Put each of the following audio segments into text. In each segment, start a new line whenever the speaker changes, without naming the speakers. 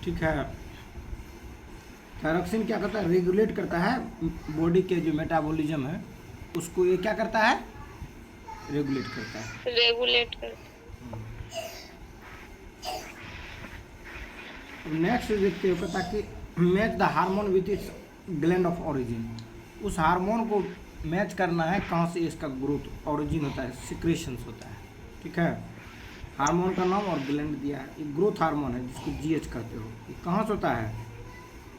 ठीक है। थायरॉक्सिन क्या करता है, रेगुलेट करता है बॉडी के जो मेटाबॉलिज्म है उसको, ये क्या करता है, रेगुलेट करता है।
रेगुलेट कर।
अब नेक्स्ट देखते हो ताकि match the hormone with its gland of origin, उस हार्मोन को मैच करना है कहाँ से इसका ग्रोथ ओरिजिन होता है, सिक्रेशंस होता है। ठीक है, हार्मोन का नाम और ग्लैंड दिया है, ये ग्रोथ हार्मोन है जिसको जीएच कहते हो। ये कहाँ से होता है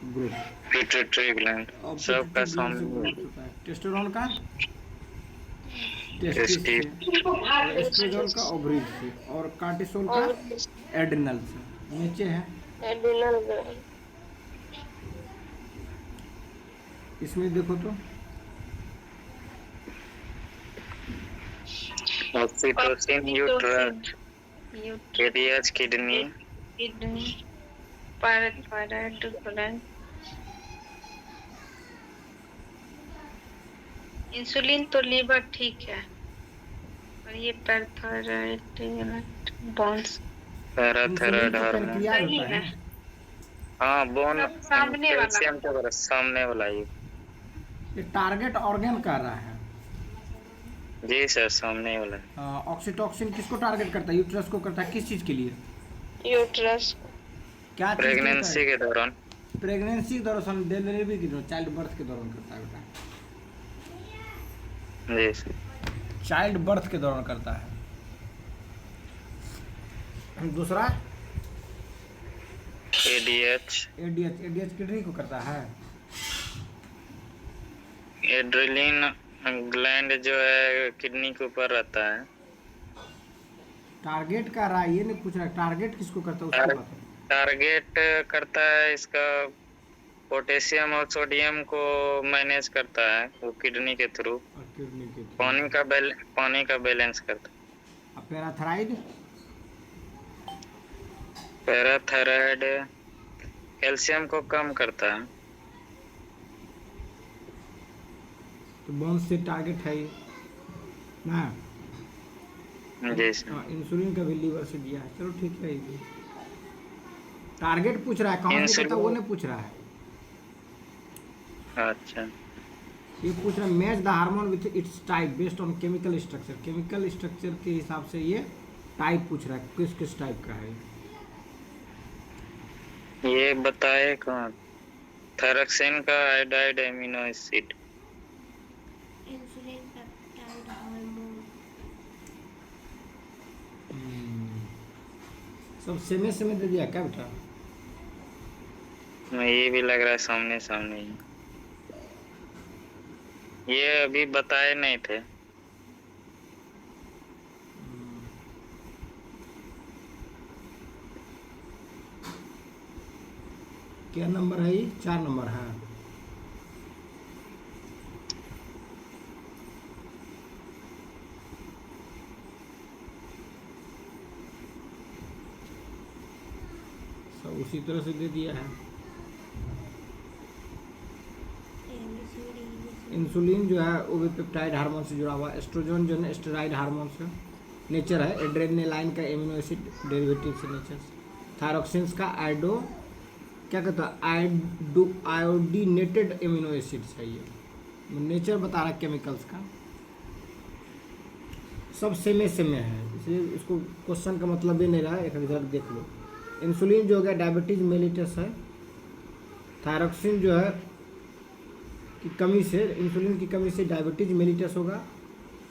ग्रोथ,
पिट्यूटरी ग्लैंड
और
सबका
पिट्यूटरी ग्लैंड से
सामने
ग्रोथ होता है। टेस्टोस्टेरोन का टेस्टिस
टेस्टी
से, और एस्ट्रोजन का ओवरीज से, और कार्टिसोल का एड्रिनल से। नीचे है
एड्रिनल ग्लैंड।
इसमें देखो तो
oxytocin uterus ADH kidney
kidney, parathyroid gland. Insulin तो लीवर ठीक है, और ये parathyroid gland bones.
Parathyroid
insulin तो
हार्मोन।
पैनक्रियाज
सही
होता
है।
है।
हाँ बोन
सामने वाला।
कैल्शियम तो बड़ा सामने वाला ही।
ये टारगेट ऑर्गन कर रहा है।
जी सर सामने वाला।
ऑक्सीटोसिन किसको टारगेट करता है, यूट्रस को करता है, किस चीज के लिए,
यूट्रस।
क्या चीज
प्रेगनेंसी के दौरान।
प्रेगनेंसी के दौरान, डिलीवरी के दौरान, चाइल्ड बर्थ के दौरान करता है बेटा,
जी सर।
चाइल्ड बर्थ के दौरान करता है। दूसरा
एडीएच
एडीएच, एडीएच किडनी को करता है।
एड्रेलिन ग्लैंड जो है किडनी के ऊपर रहता है।
टारगेट कर रहा है, ये नहीं पूछ रहा टारगेट किसको करता है, उसको बताओ।
टारगेट करता है इसका पोटेशियम और सोडियम को मैनेज करता है वो किडनी के थ्रू।
और किडनी के थ्रू।
पानी का बैलेंस करता है।
और पैराथायराइड,
पैराथायराइड कैल्शियम को कम करता है।
तो बोन्स से टारगेट है ये ना।
जी सर।
इंसुलिन का भी लीवर से दिया है, चलो ठीक है। ये टारगेट पूछ रहा है, कहाँ से करता है वो नहीं पूछ रहा है।
अच्छा
ये पूछ रहा है match the hormone with its type based on chemical structure, chemical structure के हिसाब से ये टाइप पूछ रहा है, किस किस टाइप का है।
ये बताए कौन, थायरॉक्सिन का iodide amino acid.
Insulin peptide hormone.
सब सेमे सेमे दे दिया क्या बेटा।
ये भी लग रहा है सामने सामने ही। ये अभी बताए नहीं थे।
क्या नंबर है ये, 4 नंबर है। सब उसी तरह से दे दिया है। इंसुलिन जो है वो भी पेप्टाइड हार्मोन से जुड़ा हुआ है। एस्ट्रोजन जो है स्टेरॉइड हार्मोन से नेचर है। एड्रेनालाइन का एमिनो एसिड डेरिवेटिव से नेचर। थायरॉक्सिन्स का आयोडो क्या कहता है, आयोडीनेटेड एमिनो एसिड्स है। ये नेचर बता रहा है केमिकल्स का। सब सेमे सेमे है, इसलिए इसको क्वेश्चन का मतलब ये नहीं रहा है। एक इधर देख लो, इंसुलिन जो हो गया डायबिटीज मेलिटस है। थायरॉक्सिन जो है की कमी से, इंसुलिन की कमी से डायबिटीज मेलिटस होगा,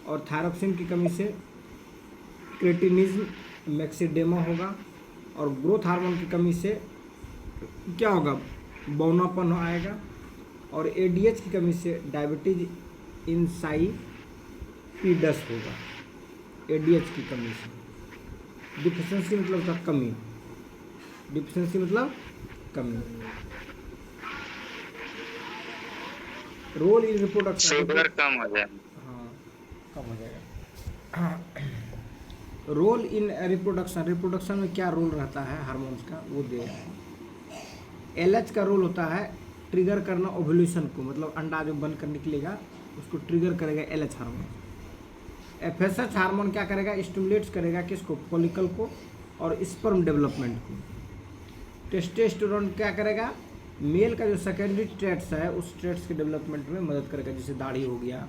और थायरॉक्सिन की कमी से क्रेटिनिज्म मैक्सिडेमा होगा, और ग्रोथ हार्मोन की कमी से क्या होगा, बौनापन आएगा, और एडीएच की कमी से डायबिटीज इंसाइपिडस होगा। एडीएच की कमी से, डिफिशिएंसी मतलब था कमी, डिफिशिएंसी मतलब कमी। रोल इन रिप्रोडक्शन,
शुगर कम हो जाए।
हाँ कम हो जाएगा। रोल इन रिप्रोडक्शन, रिप्रोडक्शन में क्या रोल रहता है हार्मोन्स का वो दे रहा है। एलएच का रोल होता है ट्रिगर करना ओव्यूलेशन को, मतलब अंडा जो बन कर निकलेगा उसको ट्रिगर करेगा एलएच हार्मोन। एफएसएच हार्मोन क्या करेगा, स्टिमुलेट्स करेगा किसको, फॉलिकल को और स्पर्म डेवलपमेंट को। टेस्टोस्टेरोन क्या करेगा, मेल का जो सेकेंडरी ट्रेट्स है उस ट्रेट्स के डेवलपमेंट में मदद करेगा, जैसे दाढ़ी हो गया,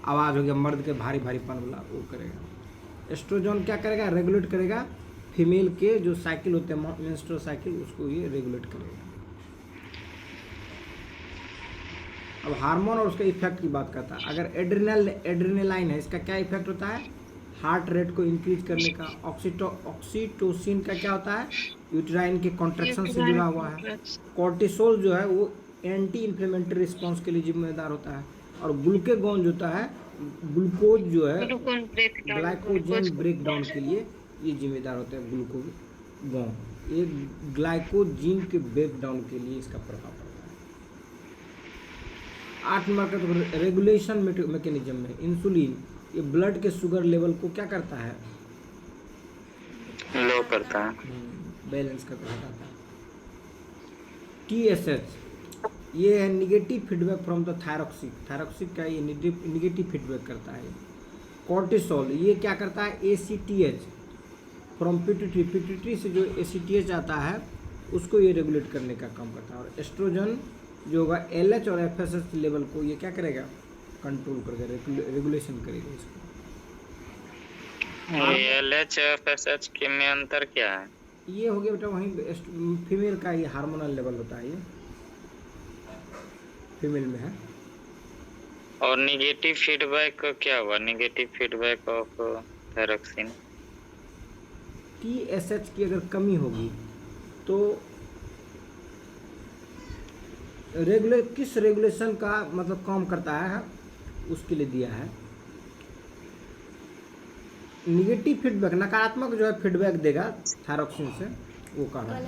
आवाज़ हो गया, मर्द के भारी भारीपन वाला वो करेगा। एस्ट्रोजन क्या करेगा, रेगुलेट करेगा फीमेल के जो साइकिल होते हैं मेंस्ट्रुअल साइकिल, उसको ये रेगुलेट करेगा। अब हार्मोन और उसके इफेक्ट की बात करता है। अगर एड्रेनालाइन है, इसका क्या इफेक्ट होता है, हार्ट रेट को इंक्रीज करने का। ऑक्सीटोसिन का क्या होता है, यूट्राइन के कॉन्ट्रैक्शन से जुड़ा हुआ है। कॉर्टिसोल जो है वो एंटी इन्फ्लेमेटरी रिस्पॉन्स के लिए जिम्मेदार होता है। और ग्लूकेगोन जो होता है, ग्लूकोज जो है ग्लाइकोजन ब्रेक डाउन के लिए ये जिम्मेदार होता है। ग्लूकोगोन ये ग्लाइकोजीन के ब्रेक डाउन के लिए इसका प्रभाव पड़ता है। 8 नंबर का तो रेगुलेशन मैकेनिज्म में इंसुलिन, ये ब्लड के शुगर लेवल को क्या करता है,
लो करता है,
बैलेंस करके हटाता है। TSH ये है निगेटिव फीडबैक फ्रॉम द थायरॉक्सिक का ये निगेटिव फीडबैक करता है। कॉर्टिसोल ये क्या करता है, ACTH फ्रॉम पिट्यूटरी से जो ACTH आता है उसको ये रेगुलेट करने का काम करता है। और एस्ट्रोजन जो होगा LH और FSH लेवल को ये क्या करेगा, कंट्रोल करेगा, रेगुलेशन करेगा इसको।
ये LH FSH के में अंतर क्या है?
ये हो गया बेटा वहीं फीमेल का ये हार्मोनल लेवल होता है, ये फीमेल में है।
और निगेटिव फीडबैक क्या हुआ, negative feedback of thyroxine?
TSH की अगर कमी होगी तो किस रेगुलेशन का मतलब काम करता है उसके लिए दिया है। निगेटिव फीडबैक नकारात्मक जो है फीडबैक देगा थायरॉक्सिन से, वो कह रहा है।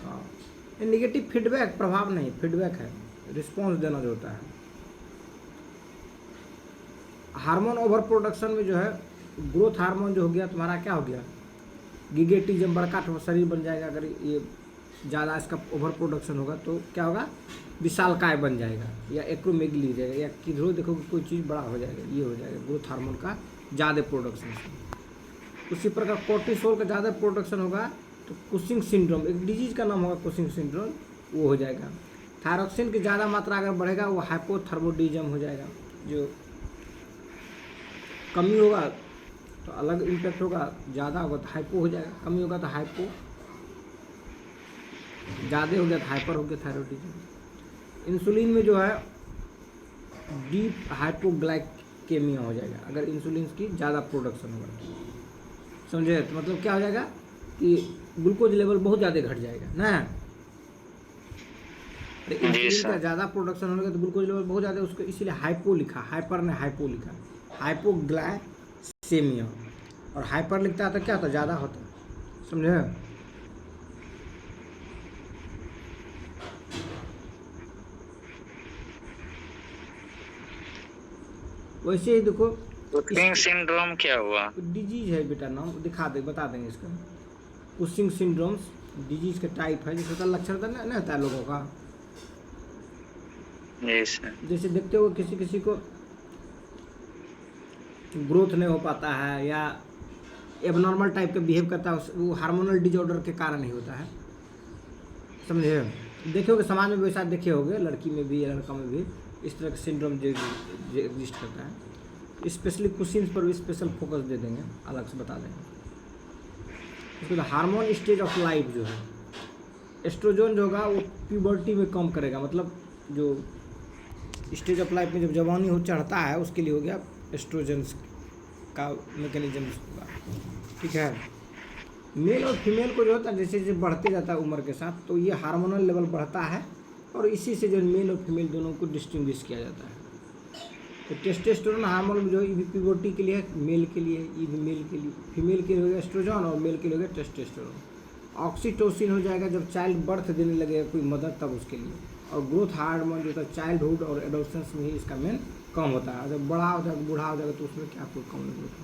हाँ, ये निगेटिव फीडबैक प्रभाव नहीं, फीडबैक है, रिस्पॉन्स देना जो होता है। हार्मोन ओवर प्रोडक्शन में जो है ग्रोथ हार्मोन जो हो गया तुम्हारा क्या हो गया, गिगेटिज्म, बड़का शरीर बन जाएगा। अगर ये ज़्यादा इसका ओवर प्रोडक्शन होगा तो क्या होगा, विशालकाय बन जाएगा या एक्रोमेगली हो जाएगा, या किधरों देखोगे कोई चीज़ बड़ा हो जाएगा, ये हो जाएगा ग्रोथ हार्मोन का ज़्यादा प्रोडक्शन से। उसी प्रकार कोर्टिसोल का ज़्यादा प्रोडक्शन होगा तो कुशिंग सिंड्रोम, एक डिजीज का नाम होगा कुशिंग सिंड्रोम, वो हो जाएगा। थायरॉक्सिन की ज़्यादा मात्रा अगर बढ़ेगा वो हाइपोथर्मोडिज्म हो जाएगा। जो कमी होगा तो अलग इम्पैक्ट होगा, ज़्यादा होगा तो हाइपो हो जाएगा, कमी होगा तो हाइपो, ज़्यादा हो गया तो हाइपर हो गया थायरॉइडिज्म। इंसुलिन में जो है डीप हाइपोग्लाइकेमिया हो जाएगा अगर इंसुलिन की ज़्यादा प्रोडक्शन होगा, समझे। तो मतलब क्या हो जाएगा कि ग्लूकोज लेवल बहुत ज़्यादा घट जाएगा ना। तो इंसुलिन का ज़्यादा प्रोडक्शन होने का तो ग्लूकोज लेवल बहुत ज़्यादा, उसको इसीलिए हाइपो लिखा, हाइपर ने हाइपो लिखा, हाइपोग्लाइसेमिया। और हाइपर लिखता है तो क्या होता है, ज़्यादा होता है, समझे। वैसे ही देखो
कुशिंग सिंड्रोम क्या हुआ,
डिजीज है बेटा, नाम दिखा दे, बता देंगे इसका। कुशिंग सिंड्रोम्स डिजीज का टाइप है, जिसका लक्षण तो नहीं होता है लोगों का। जैसे देखते हो किसी किसी को ग्रोथ नहीं हो पाता है या एबनॉर्मल टाइप का बिहेव करता है, वो हार्मोनल डिजॉर्डर के कारण ही होता है, समझे। देखोगे समाज में वैसा देखे होगे, लड़की में भी लड़का में भी इस तरह का सिंड्रोम जो एग्जिस्ट करता है। स्पेशली कुशिंग्स पर भी स्पेशल फोकस दे देंगे, अलग से बता देंगे। उसके बाद हार्मोन स्टेज ऑफ लाइफ जो है, एस्ट्रोजन जो होगा वो प्यूबर्टी में कम करेगा, मतलब जो स्टेज ऑफ लाइफ में जब जवानी हो चढ़ता है उसके लिए हो गया एस्ट्रोजन का मैकेनिज्म होगा, ठीक है। मेल और फीमेल को जो होता है जैसे जैसे बढ़ते जाता है उम्र के साथ, तो ये हार्मोनल लेवल बढ़ता है और इसी से जो मेल और फीमेल दोनों को डिस्टिंग्विश किया जाता है। तो टेस्टोस्टेरोन हार्मोन जो है प्यूबर्टी के लिए, मेल के लिए मेल के लिए, फीमेल के लिए हो गया एस्ट्रोजन और मेल के लिए हो गया टेस्टोस्टेरोन। ऑक्सीटोसिन हो जाएगा जब चाइल्ड बर्थ देने लगेगा कोई मदर, तब उसके लिए। और ग्रोथ हार्मोन जो होता है चाइल्डहुड और एडोलसेंस में ही इसका मेन कम होता है। जब बड़ा हो जाएगा, बूढ़ा हो जाएगा तो उसमें क्या कोई कम नहीं होता,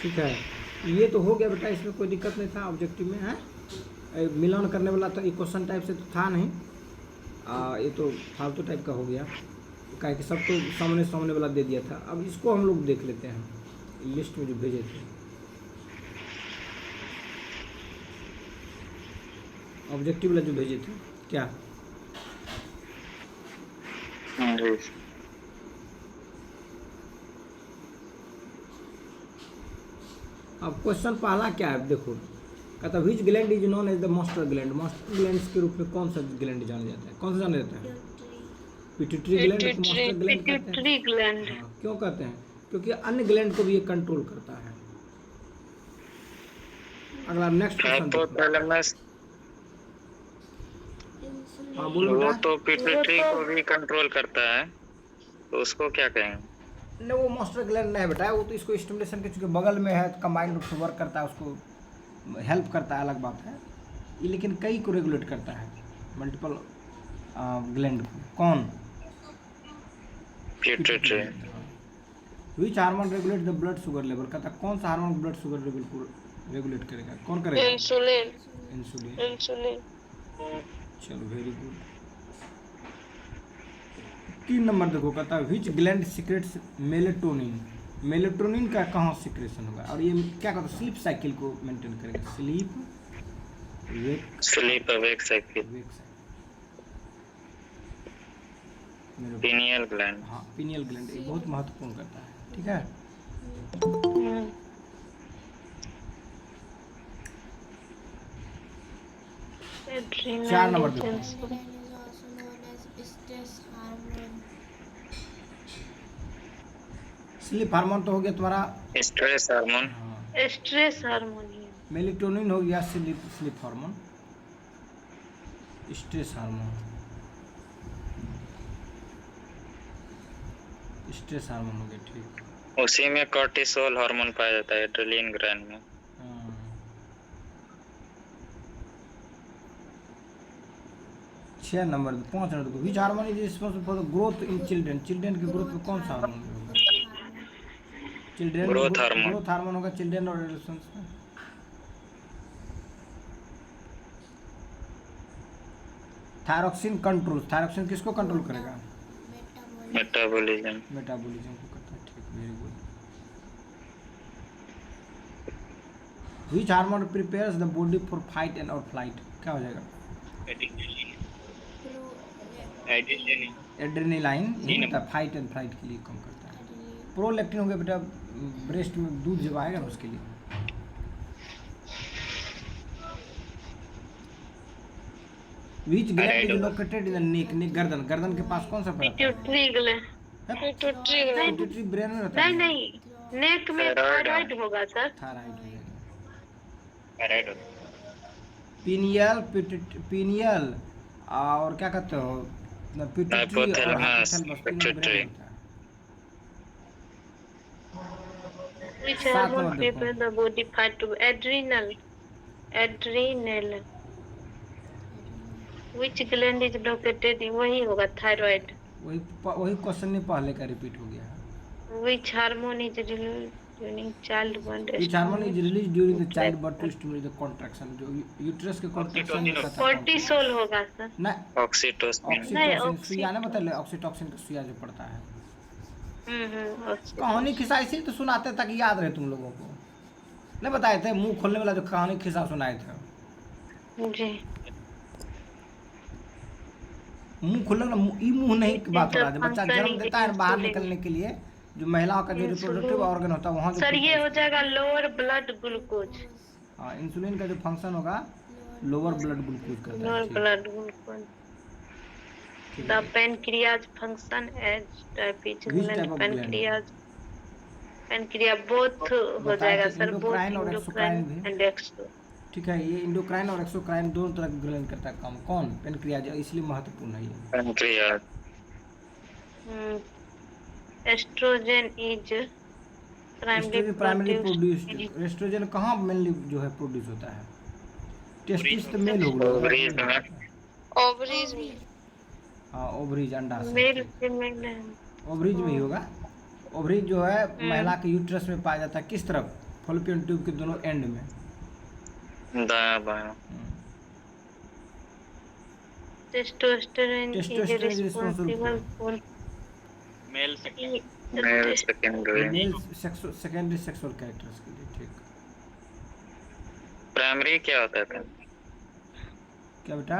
ठीक है। ये तो हो गया बेटा, इसमें कोई दिक्कत नहीं था ऑब्जेक्टिव में, है मिलान करने वाला तो एक क्वेश्चन टाइप से तो था नहीं, ये तो फालतू टाइप का हो गया, क्या कि सब तो सामने सामने वाला दे दिया था। अब इसको हम लोग देख लेते हैं, लिस्ट में जो भेजे थे। ऑब्जेक्टिव वाला जो भेजे थे क्या?
जी
अब क्वेश्चन पहला क्या है देखो, कहता which gland is known as the master gland, master gland के रूप में कौन सा ग्लैंड जाना जाता है, कौन सा जाना जाता है? पिट्यूटरी ग्लैंड को मास्टर ग्लैंड कहते हैं।
Pituitary gland.
हाँ, क्यों कहते हैं? क्योंकि अन्य ग्लैंड को भी ये कंट्रोल करता है। अगला नेक्स्ट क्वेश्चन देखो।
हाइपोथैलेमस
हाँ बोलो
वो
बेटा।
तो पिट्यूटरी को भी कंट्रोल करता है, तो उसको क्या कहेंगे?
नहीं वो मास्टर ग्लैंड नहीं बेटा, वो तो इसको स्टिमुलेशन के चूंकि बगल में है, कंबाइंड रूप से वर्क करता है, उसको हेल्प करता है, अलग बात है ये, लेकिन कई को रेगुलेट करता है, मल्टीपल ग्लैंड को। कौन?
Pituitary.
Which hormone regulate the blood sugar level, कहता कौन सा हार्मोन ब्लड शुगर लेवल को रेगुलेट करेगा, कौन करेगा?
इंसुलिन।
इंसुलिन।
इंसुलिन।
चलो वेरी गुड। 3 नंबर देखो, कहता है विच ग्लैंड सीक्रेट्स मेलेटोनिन, मेलेटोनिन का कहाँ सीक्रेशन होगा, और ये क्या कहता है? स्लीप साइकिल को मेंटेन करेगा, sleep
sleep awake cycle. Pineal gland.
हाँ पिनियल ग्लैंड ये बहुत महत्वपूर्ण करता है, ठीक है। चार नंबर देखो, स्लीप हार्मोन तो हो गया तुम्हारा
स्ट्रेस हार्मोन।
हाँ,
स्ट्रेस हार्मोन।
मेलेटोनिन हो गया sleep hormone, stress hormone, stress hormone हो गया, ठीक।
उसी में कॉर्टिसोल हार्मोन पाया जाता है एड्रेनलिन ग्लैंड में।
हाँ। 6 नंबर 5 नंबर देखो, विच hormone is responsible for the growth in children, children के ग्रोथ में कौन सा हार्मोन होगा? Children
growth hormone.
Growth hormone होगा चिल्ड्रन और एडोलेसेंस में। थायरोक्सिन कंट्रोल, थायरोक्सिन किसको कंट्रोल करेगा?
मेटाबॉलिज्म।
मेटाबॉलिज्म को करता है, ठीक, very good. Which hormone prepares the body for fight and और फ्लाइट, क्या हो जाएगा? एड्रेनालाइन, ये होता है फाइट एंड फ्लाइट के लिए कम करता है। प्रोलैक्टिन हो गया बेटा, ब्रेस्ट में दूध जब आएगा ना उसके लिए। Which gland is located in the neck, neck गर्दन, गर्दन के पास कौन सा पड़ता है?
Pituitary gland. Pituitary gland.
Pituitary brain में रहता है।
नहीं नहीं, नेक में थायराइड होगा सर।
थायराइड हो जाएगा।
थायराइड।
पीनियल, पीनियल और क्या कहते हो, पिट्यूटरी और
hypothalamus,
hypothalamus,
pituitary.
Which
7
hormone
number देखो,
prepare the body part to adrenal? Adrenal. Which gland is located in? वही होगा thyroid.
वही क्वेश्चन नहीं पहले का रिपीट हो गया है।
Which hormone is released during childbirth?
Which hormone is release during the child birth to stimulate the contraction, जो यूट्रस के कॉन्ट्रैक्शन में कहता है
Cortisol होगा सर।
ना,
ऑक्सीटोसिन।
ऑक्सीटोसिन सुइया ना, मतलब ऑक्सीटोसिन का सुइया जो पड़ता है। कहानी खिस्सा इसी तो सुनाते ताकि याद रहे तुम लोगों को, नहीं बताए थे मुंह खोलने वाला जो कहानी खिस्सा सुनाए थे।
जी।
मुंह खोलने वाला मुंह नहीं की बात हो रहा है, बच्चा जन्म देता है बाहर निकलने के लिए, जो महिलाओं का जो रिप्रोडक्टिव ऑर्गन होता है वहाँ जो
सर ये हो जाएगा लोअर ब्लड ग्लूकोज।
हाँ इंसुलिन का जो फंक्शन होगा लोअर ब्लड ग्लूकोज करता
लोअर
है।
Blood glucose. The pancreas function as diabetes pancreas both हो जाएगा sir, both endocrine and exocrine।
ठीक है, ये इंडोक्राइन और एक्सोक्राइन दोनों तरह का ग्लैंड करता है काम। कौन? पेनक्रियाज, इसलिए महत्वपूर्ण है ये।
Pancreas.
Oestrogen is
primary produced, oestrogen कहाँ मेनली जो है प्रोड्यूस होता है? टेस्टिस तो मेल होगा,
ओवरीज में।
हाँ ओवरीज अंडा से,
मेल फीमेल है।
ओवरीज में ही होगा। ओवरीज जो है महिला के यूट्रस में पाया जाता है, किस तरफ? फॉलोपियन ट्यूब के दोनों एंड में,
दायां बायां।
Testosterone is responsible for
male secondary
secondary sexual characters के लिए, ठीक।
प्राइमरी क्या होता है?
क्या बेटा?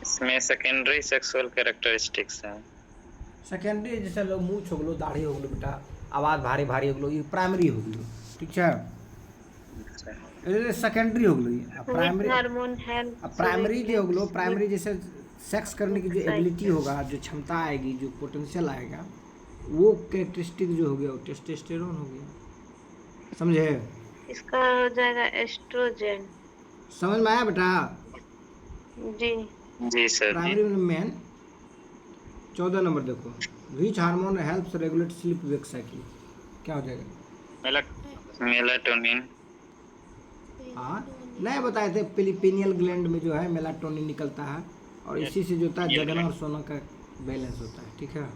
इसमें सेकेंडरी सेक्सुअल कैरेक्टरिस्टिक्स हैं।
सेकेंडरी जैसे लोग मूछ हो गलो, दाढ़ी हो गलो बेटा, आवाज़ भारी भारी हो गलो, ये प्राइमरी हो गलो, ठीक है? सेकेंडरी हो गलो ये। प्राइमरी,
हार्मोन हेल्प
अब प्राइमरी जो हो गलो, प्राइमरी जैसे सेक्स करने की जो एबिलिटी होगा, जो क्षमता आएगी, जो पोटेंशियल आएगा, वो कैरेक्टरिस्टिक जो हो गया वो टेस्टोस्टेरोन हो गया। समझे?
इसका हो जाएगा एस्ट्रोजन।
समझ में आया बेटा?
जी
जी सर।
प्राइमरी में मेन। 14 नंबर देखो, which hormone helps regulate sleep wake cycle? क्या हो जाएगा?
मेलाटोनिन।
हाँ, नहीं बताए थे, पिनियल ग्लैंड में जो है मेलाटोनिन निकलता है, और इसी से जो होता है जगना और सोना का बैलेंस होता है, ठीक है?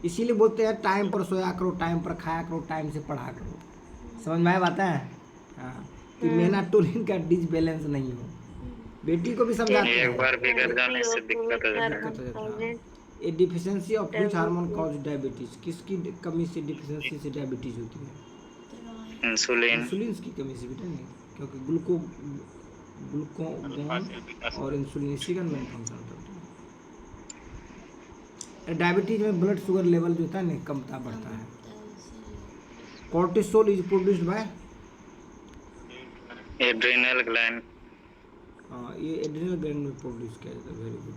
इसीलिए बोलते हैं टाइम पर सोया करो, टाइम पर खाया करो, टाइम से पढ़ा करो। समझ में आया बात है? हाँ, कि मेलाटोनिन का डिसबैलेंस नहीं हो। बेटी को भी समझाते हैं।
एक बार बिगड़ जाने से दिक्कत हो जाता है।
A deficiency of which hormone cause diabetes? किसकी कमी से, डिफिशियंसी से डायबिटीज होती है?
इंसुलिन।
इंसुलिन की कमी से बेटा नहीं, क्योंकि ग्लूकोगोन और इंसुलिन इसी का मेन फंक्शन होता है। डायबिटीज में ब्लड शुगर लेवल जो होता है ना कमता बढ़ता है। Cortisol is produced by
adrenal gland.
हाँ, ये एड्रिनल ग्लैंड में प्रोड्यूस किया जाता है। Very good.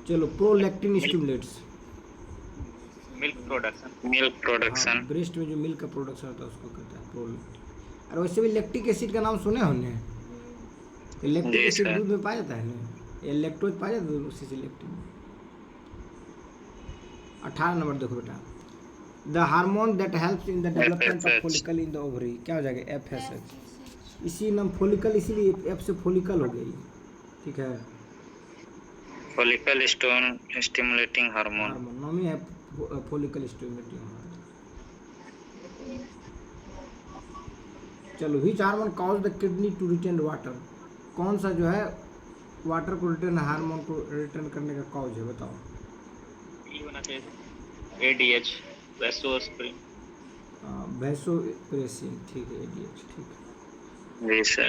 चलो, prolactin stimulates
milk production.
Breast में जो मिल्क का प्रोडक्शन होता है उसको कहता है प्रोलैक्टिन। और वैसे भी लैक्टिक एसिड का नाम सुने होंगे। लैक्टिक एसिड दूध में पाया जाता है ना, ये लैक्टोज पाया जाता है उसी से लैक्टिन। 18 नंबर देखो बेटा, the hormone that helps in the development of follicle in the ovary. क्या हो जाएगा? FSH। इसी नाम फॉलिकल, इसीलिए F से फॉलिकल हो गई, ठीक है?
Follicle stone stimulating hormone.
नाम ही है फॉलिकल स्टिमुलेटिंग हार्मोन। चलो, which hormone cause the kidney to retain water? कौन सा जो है वाटर को रिटर्न, हार्मोन को रिटर्न करने का कॉज है, बताओ?
ADH वैसोस्प्रिन।
वैसोप्रेसिन, ठीक है, ADH, ठीक है।
जी सर।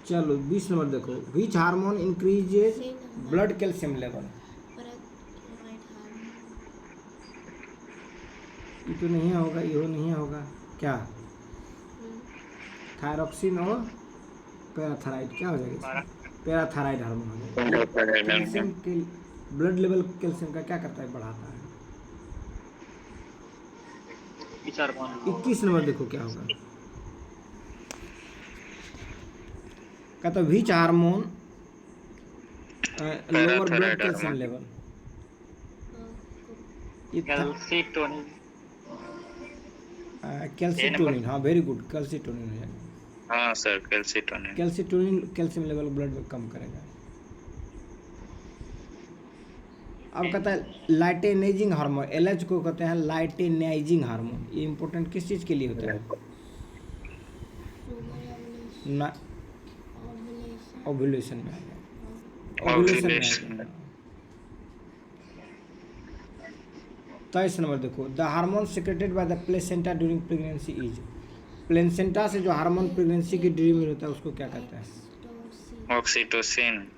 चलो 20 नंबर देखो, which hormone increases blood calcium level? ये तो नहीं होगा, ये नहीं होगा, क्या? थायरॉक्सिन और पैराथायराइड। क्या हो जाएगा? पैराथायराइड हार्मोन हो जाएगा। कैल्शियम के ब्लड लेवल कैल्शियम का क्या करता है? बढ़ाता है। 21 नंबर देखो क्या होगा? कहता है which hormone lower blood calcium level? Calcitonin. हाँ, वेरी गुड, कैल्सिटोनिन हो जाएगा।
हाँ sir, calcitonin.
Calcitonin calcium level blood में कम करेगा। अब कहता है लाइटेनाइजिंग हार्मोन, LH को कहते हैं लाइटेनाइजिंग हार्मोन। ये इंपॉर्टेंट किस चीज़ के लिए होता है? ना, ओव्यूलेशन में आएगा, ओव्यूलेशन में आएगा। 23 नंबर देखो, the hormone secreted by the placenta during pregnancy is? Placenta से जो हार्मोन प्रेगनेंसी की डिलीवरी होता है उसको क्या कहते हैं?
ऑक्सीटोसिन।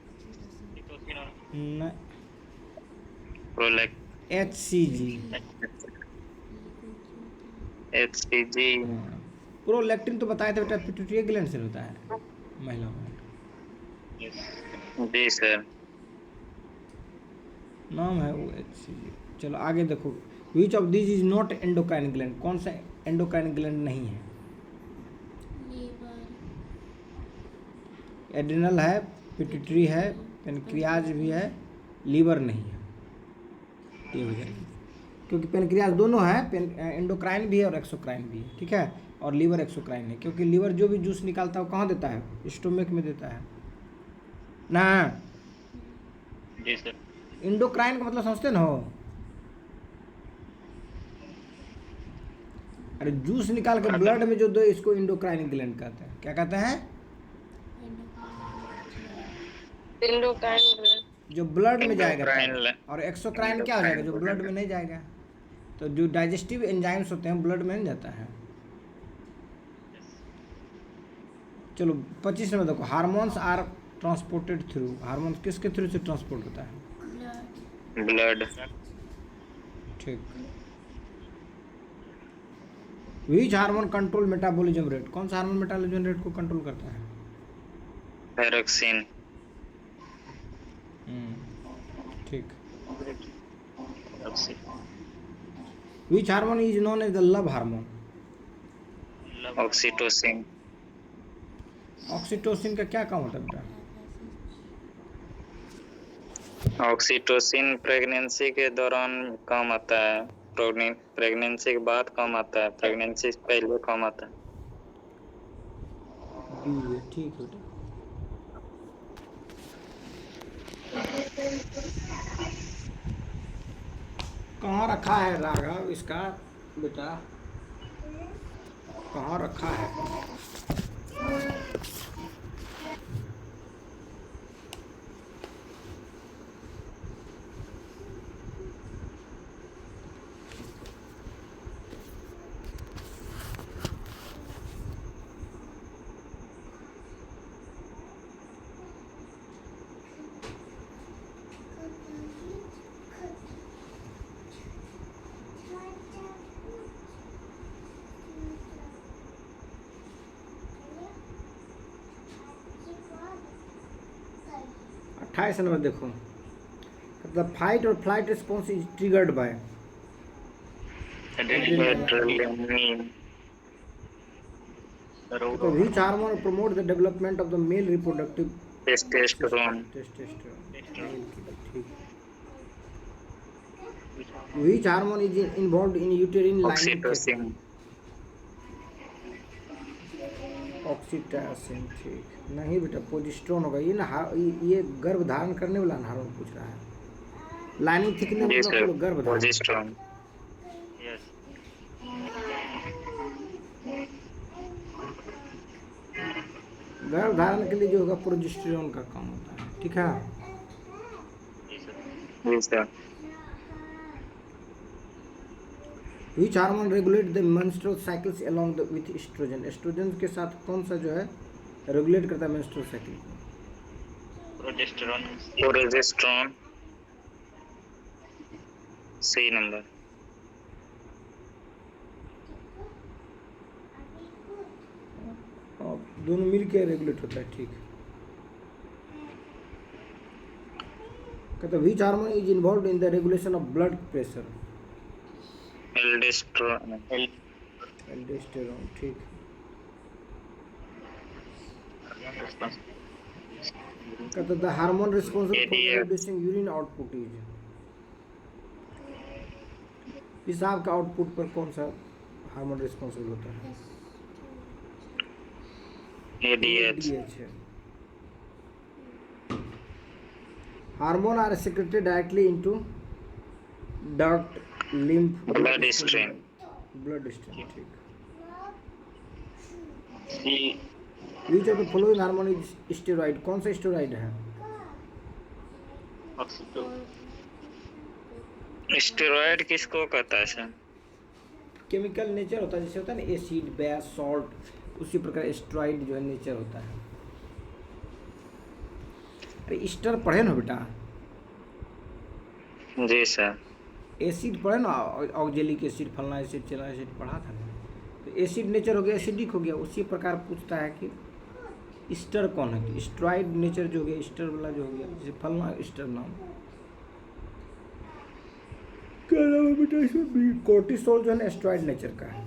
HCG। प्रोलैक्टिन तो बताया था बेटा, पिट्यूटरी ग्लैंड से होता है महिलाओं में।
जी सर।
नाम है वो HCG। चलो आगे देखो, which of this is not endocrine gland? कौन सा एंडोक्राइन ग्लैंड नहीं है? एड्रिनल है, पिट्यूटरी है, पेनक्रियाज भी है, लीवर नहीं है। ये हो जाएगी, क्योंकि पेनक्रियाज दोनों है, एंडोक्राइन भी है और एक्सोक्राइन भी है, ठीक है? और लीवर एक्सोक्राइन है, क्योंकि लीवर जो भी जूस निकालता है वो कहाँ देता है? स्टोमक में देता है ना।
जी सर।
एंडोक्राइन का मतलब समझते ना हो? अरे जूस निकाल के ब्लड में जो दो, इसको एंडोक्राइन ग्लैंड कहते हैं। क्या कहते हैं?
Endocrine gland.
जो ब्लड में जाएगा
Endocrine
तब। और एक्सोक्राइन क्या हो जाएगा, जो ब्लड में नहीं जाएगा। तो जो डाइजेस्टिव एंजाइम्स होते हैं ब्लड में नहीं जाता है। चलो 25 में देखो, hormones are transported through, hormones किसके थ्रू से ट्रांसपोर्ट होता है?
blood.
ठीक। Which hormone control metabolism rate, कौन सा हार्मोन मेटाबॉलिज्म रेट को कंट्रोल करता है?
Thyroxine.
ठीक। Which hormone is known as the love hormone?
Oxytocin.
Oxytocin का क्या काम होता है बेटा?
ऑक्सीटोसिन प्रेगनेंसी के दौरान काम आता है, प्रेगनेंसी के बाद काम आता है, प्रेगनेंसी से पहले काम आता है।
बी है, ठीक है बेटा। कहाँ रखा है राघव इसका बेटा, कहाँ रखा है? अट्ठाईस नंबर देखो, द फाइट और flight response is triggered by तो which hormone promote the development of the male reproductive
testosterone.
testosterone? ठीक। Which hormone is involved in uterine lining?
Oxytocin.
Oxytocin, ठीक। नहीं बेटा, प्रोजेस्टेरोन होगा ये ना। ये गर्भ धारण करने वाला हार्मोन पूछ रहा है। लाइनिंग थिकनेस मतलब गर्भ धारण।
प्रोजेस्टेरोन।
गर्भ धारण के लिए जो होगा प्रोजेस्टेरोन का काम होता है, ठीक है।
जी sir.
Which hormone regulate the menstrual cycles along with estrogen? Estrogen के साथ कौन सा जो है रेगुलेट करता है मेंस्ट्रुअल साइकिल को?
प्रोजेस्टेरोन। सही नंबर।
दोनों मिलके रेगुलेट होता है, ठीक। कहता which hormone is involved in the regulation of blood pressure?
Aldosterone.
Aldosterone, ठीक। कहता the hormone responsible for reducing urine output is? पेशाब का आउटपुट पर कौन सा हार्मोन रिस्पॉन्सिबल होता है?
ADH।
है। Hormone are secreted directly into duct, lymph,
blood stream.
Blood stream, ठीक। Which of the following hormone is steroid? कौन सा स्टेरॉइड है?
स्टेरॉइड किसको कहता है सर?
केमिकल नेचर होता है, जैसे होता है ना एसिड, बेस, सॉल्ट, उसी प्रकार स्टेरॉइड जो है नेचर होता है। अरे ईस्टर पढ़े ना बेटा?
जी सर।
एसिड पढ़े ना, ऑक्जेलिक एसिड, फलना एसिड, चला एसिड पढ़ा था ना। तो एसिड नेचर हो गया, एसिडिक हो गया, उसी प्रकार पूछता है कि ईस्टर कौन है? स्टेरॉइड नेचर जो हो गया, ईस्टर वाला जो हो गया, जैसे फलना ईस्टर नाम। क्या नाम है बेटा इसमें? कोर्टिसोल जो है ना स्टेरॉइड नेचर का है।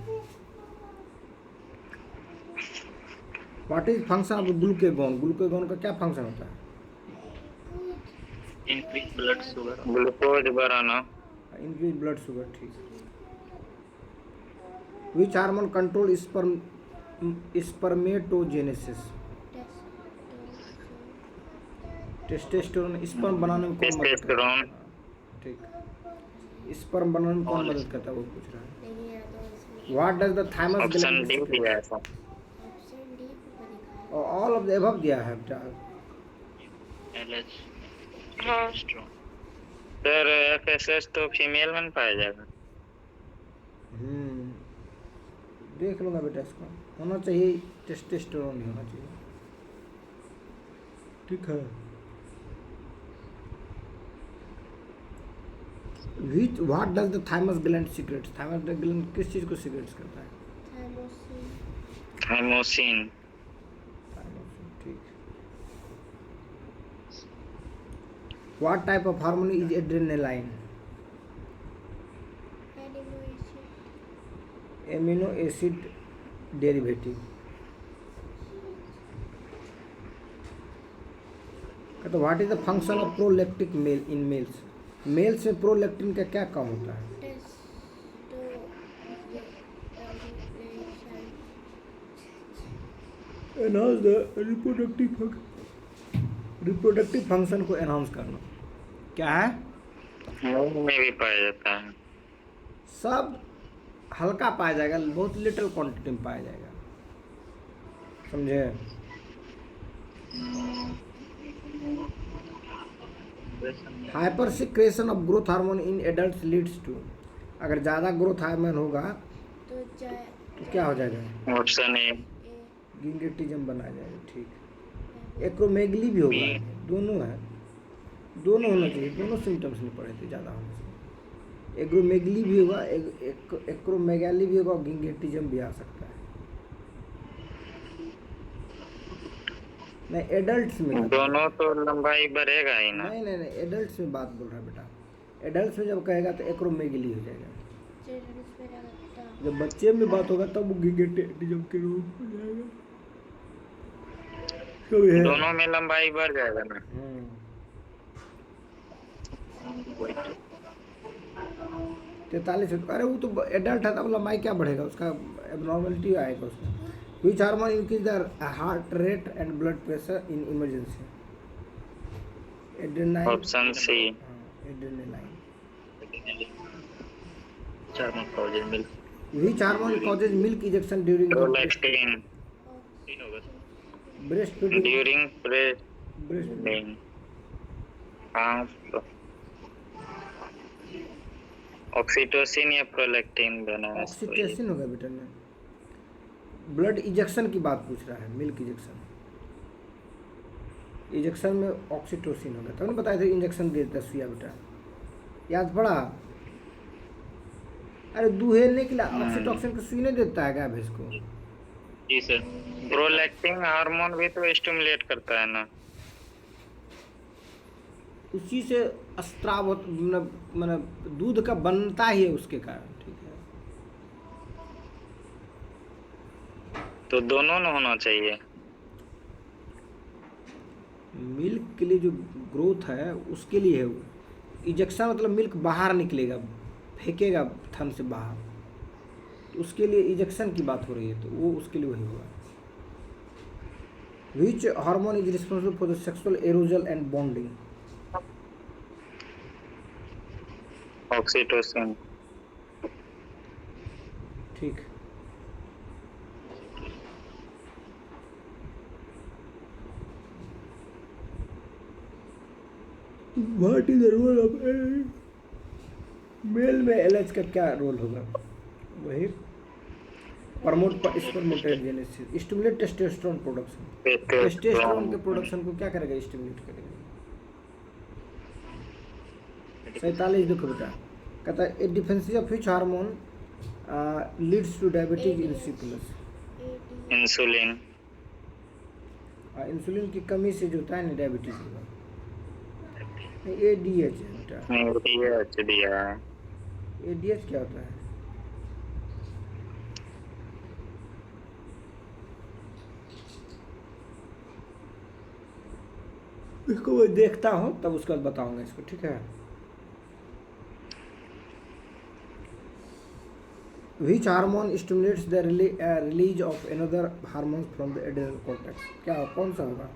What is function of glucagon? Glucagon का क्या फंक्शन होता है?
इंक्रीज ब्लड शुगर, ग्लूकोज बढ़ाना।
इंक्रीज ब्लड शुगर, ठीक। Which hormone control spermatogenesis? Testosterone. Sperm बनाने में कौन मदद करता है? ठीक। स्पर्म बनाने में कौन मदद करता है वो पूछ रहा है। What does the thymus
option D दिया है सर।
और ऑल ऑफ द अबव दिया है बेटा।
हाँ
सर FSH तो फीमेल में पाया जाएगा।
देख लूँगा बेटा, इसका होना चाहिए टेस्टोस्टेरोन नहीं होना चाहिए। ठीक है। What does the thymus gland secrets? Thymus gland किस चीज़ को सीक्रेट्स करता है?
थाइमोसिन।
ठीक। What type of hormone is adrenaline? Amino acid derivative. तो what is the function of prolactic male in males? Males में प्रोलैक्टिन का क्या काम होता है? एनहांस द रिप्रोडक्टिव फंक्शन को एनहांस करना। क्या है?
में भी पाया जाता है।
सब हल्का पाया जाएगा, बहुत लिटिल क्वांटिटी में पाया जाएगा, समझे? Hyper secretion of growth hormone in adult leads to, अगर ज़्यादा ग्रोथ हार्मोन होगा तो क्या हो जाएगा?
ऑप्शन ए
गिंगेटिज्म बना जाएगा। ठीक। एक्रोमेगली भी होगा, दोनों है, दोनों होना चाहिए, दोनों सिम्टम्स नहीं पड़े थे ज़्यादा होने से। एग्रोमेगली भी होगा, एक्रोमेगाली भी होगा, और गिंगेटिज्म भी आ सकता है। नहीं, एडल्ट्स में
दोनों तो लंबाई बढ़ेगा ही ना।
नहीं, एडल्ट्स में बात बोल रहा है बेटा। एडल्ट्स में जब कहेगा तो एक्रोमेगली हो जाएगा। जब बच्चे में बात होगा तब वो गिंगेटिज्म के रूप हो जाएगा।
दोनों में लंबाई बढ़ जाएगा ना।
43। अरे वो तो एडल्ट है, तब लंबाई क्या बढ़ेगा, उसका एबनॉर्मलिटी आएगा उसमें। Which hormone increase the heart rate and blood pressure in emergency? Adrenaline.
Option C.
Adrenaline.
milk.
Which hormone causes milk ejection during
prolactin
breastfeeding?
During
Breastfeeding.
Breastfeeding. हाँ, ऑक्सीटोसिन या प्रोलैक्टिन दोनों में से कोई एक।
ऑक्सीटोसिन होगा बेटा ने। ब्लड इजेक्शन की बात पूछ रहा है, मिल्क इजेक्शन। इजेक्शन में ऑक्सीटोसिन होगा, तब ना बताया था इंजेक्शन देता सुइया बेटा, याद पड़ा? अरे दूहे निकला, ऑक्सीटोसिन को सुई नहीं देता है क्या भैंस को?
जी सर। प्रोलैक्टिन हार्मोन भी तो स्टिमुलेट करता है ना।
उसी से स्त्राव मतलब दूध का बनता ही है उसके कारण। ठीक है,
तो दोनों न होना चाहिए।
मिल्क के लिए जो ग्रोथ है उसके लिए है वो। इजेक्शन मतलब मिल्क बाहर निकलेगा, फेंकेगा थन से बाहर, तो उसके लिए इजेक्शन की बात हो रही है, तो वो उसके लिए वही होगा। Which hormone is responsible for the sexual arousal and bonding?
Oxytocin.
ठीक। What is the role of male में एलएच का क्या रोल होगा? वही promote spermatogenesis, stimulate testosterone production. Testosterone के प्रोडक्शन को क्या करेगा? स्टिमुलेट करेगा। 47 देखो बेटा, कहता है a deficiency of which hormone leads to diabetes insipidus?
Insulin.
Insulin की कमी से जो होता है ना डायबिटीज होगा। एडीएच है बेटा।
एडीएच दिया है।
एडीएच क्या होता है? इसको मैं देखता हूँ तब उसके बाद बताऊंगा इसको। ठीक है। Which hormone stimulates the release of another hormone from the adrenal cortex? क्या कौन सा होगा?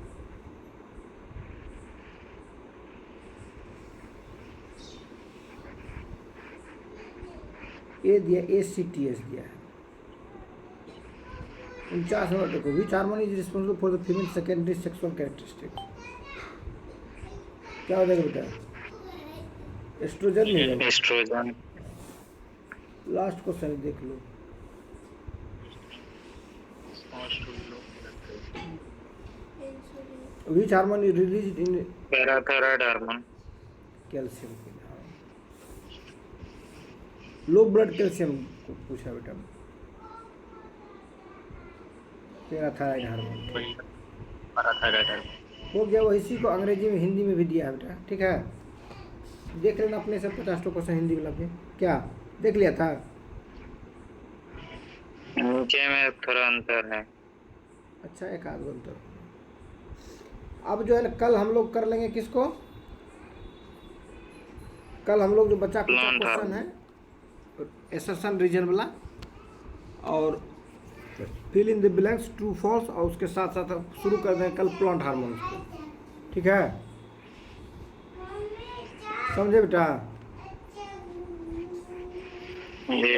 ए दिया, ACTH दिया है। 49 नंबर देखो, which hormone is responsible for the female secondary sexual characteristics? क्या हो जाएगा बेटा? एस्ट्रोजन नहीं होगा।
एस्ट्रोजन।
लास्ट क्वेश्चन देख लो। Which hormone is released in
parathyroid hormone.
Calcium के लिए। लो ब्लड कैल्शियम को पूछा बेटा, पैराथायराइड हार्मोन।
Parathyroid hormone.
हो गया। वो इसी को अंग्रेजी में हिंदी में भी दिया है बेटा, ठीक है। देख लेना अपने से 50 क्वेश्चन हिंदी वाला पे। क्या देख लिया था?
नीचे में थोड़ा अंतर है।
अच्छा, एक आध अंतर। अब जो है ना, कल हम लोग कर लेंगे किसको? कल हम लोग जो बचा कुचा
Plant
क्वेश्चन
hormone।
है एसर्शन रीजन वाला, और fill in the blanks true false, और उसके साथ साथ शुरू कर दें कल प्लांट हार्मोन्स को, ठीक है? समझे बेटा?
जी।